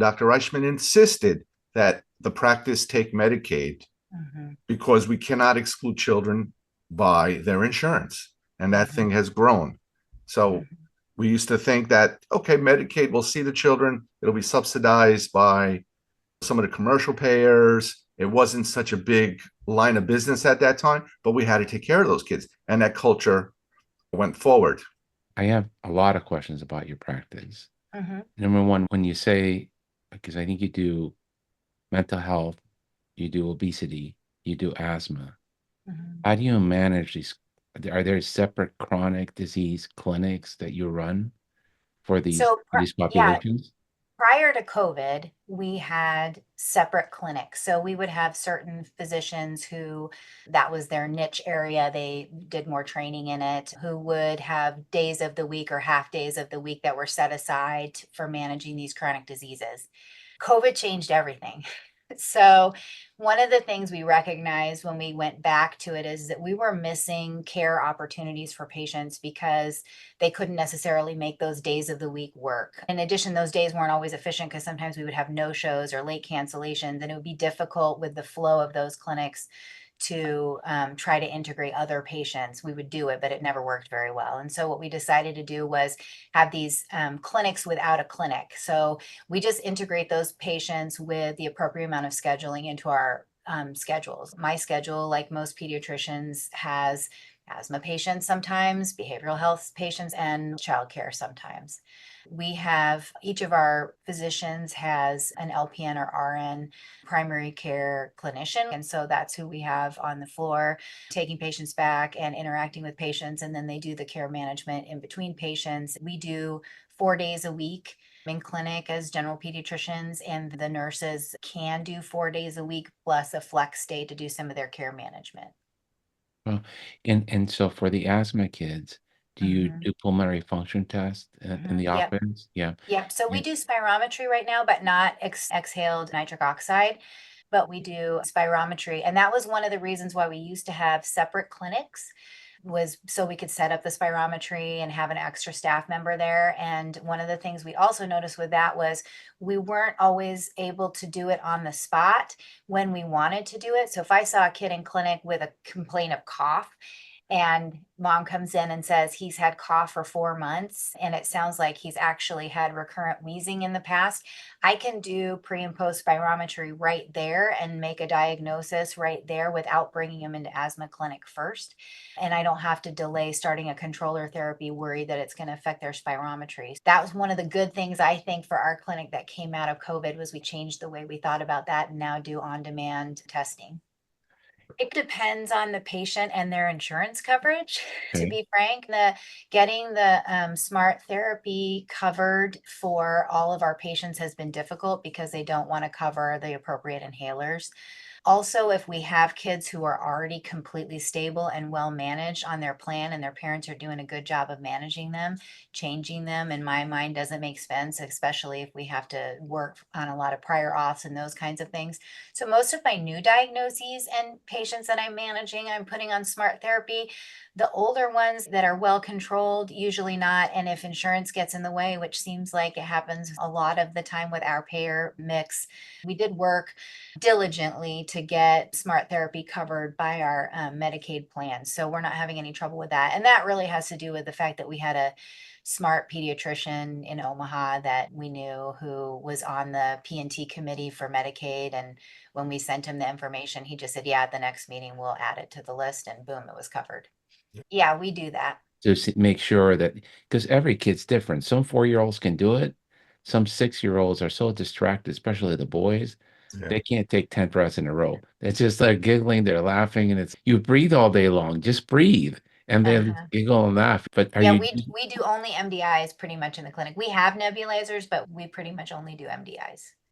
Dr. Reichman insisted that the practice take Medicaid Mhm. because we cannot exclude children by their insurance. And that thing Mhm. has grown. So Mhm. we used to think that, okay, Medicaid will see the children, it'll be subsidized by some of the commercial payers. It wasn't such a big line of business at that time, but we had to take care of those kids. And that culture went forward. I have a lot of questions about your practice. Mhm. Number one, when you say, because I think you do mental health, you do obesity, you do asthma. Mhm. How do you manage these? Are there separate chronic disease clinics that you run for So, these yeah, populations? prior to COVID, we had separate clinics. So we would have certain physicians who that was their niche area. They did more training in it, who would have days of the week or half days of the week that were set aside for managing these chronic diseases. COVID changed everything. So, one of the things we recognized when we went back to it is that we were missing care opportunities for patients because they couldn't necessarily make those days of the week work. In addition, those days weren't always efficient because sometimes we would have no shows or late cancellations, and it would be difficult with the flow of those clinics to try to integrate other patients. We would do it, but it never worked very well. And so, what we decided to do was have these clinics without a clinic. So, we just integrate those patients with the appropriate amount of scheduling into our schedules. My schedule, like most pediatricians, has asthma patients sometimes, behavioral health patients, and childcare sometimes. We have each of our physicians has an LPN or RN primary care clinician. And so that's who we have on the floor, taking patients back and interacting with patients. And then they do the care management in between patients. We do 4 days a week in clinic as general pediatricians, and the nurses can do 4 days a week plus a flex day to do some of their care management. Well, and so for the asthma kids, do you Mhm, do pulmonary function tests in mhm. the Yep. office? Yeah. Yep. So we And do spirometry right now, but not exhaled nitric oxide, but we do spirometry. And that was one of the reasons why we used to have separate clinics was so we could set up the spirometry and have an extra staff member there. And one of the things we also noticed with that was we weren't always able to do it on the spot when we wanted to do it. So if I saw a kid in clinic with a complaint of cough, and mom comes in and says he's had cough for 4 months and it sounds like he's actually had recurrent wheezing in the past. I can do pre and post spirometry right there and make a diagnosis right there without bringing him into asthma clinic first. And I don't have to delay starting a controller therapy worried that it's going to affect their spirometry. That was one of the good things I think for our clinic that came out of COVID was we changed the way we thought about that and now do on-demand testing. It depends on the patient and their insurance coverage, to okay. be frank. The getting the smart therapy covered for all of our patients has been difficult because they don't want to cover the appropriate inhalers. Also, if we have kids who are already completely stable and well managed on their plan and their parents are doing a good job of managing them, changing them in my mind doesn't make sense, especially if we have to work on a lot of prior auths and those kinds of things. So most of my new diagnoses and patients that I'm managing, I'm putting on smart therapy. The older ones that are well controlled, usually not. And if insurance gets in the way, which seems like it happens a lot of the time with our payer mix, we did work diligently to get smart therapy covered by our Medicaid plan. So we're not having any trouble with that. And that really has to do with the fact that we had a smart pediatrician in Omaha that we knew who was on the P&T committee for Medicaid. And when we sent him the information, he just said, yeah, at the next meeting, we'll add it to the list. And boom, it was covered. Yeah, we do that. To make sure that, because every kid's different. Some 4-year-olds can do it. Some 6-year-olds are so distracted, especially the boys, Yeah. they can't take 10 breaths in a row. It's just like giggling, they're laughing, and it's you breathe all day long. Just breathe and then Uh-huh. giggle and laugh. But are Yeah, you we do only MDIs pretty much in the clinic. We have nebulizers, but we pretty much only do MDIs.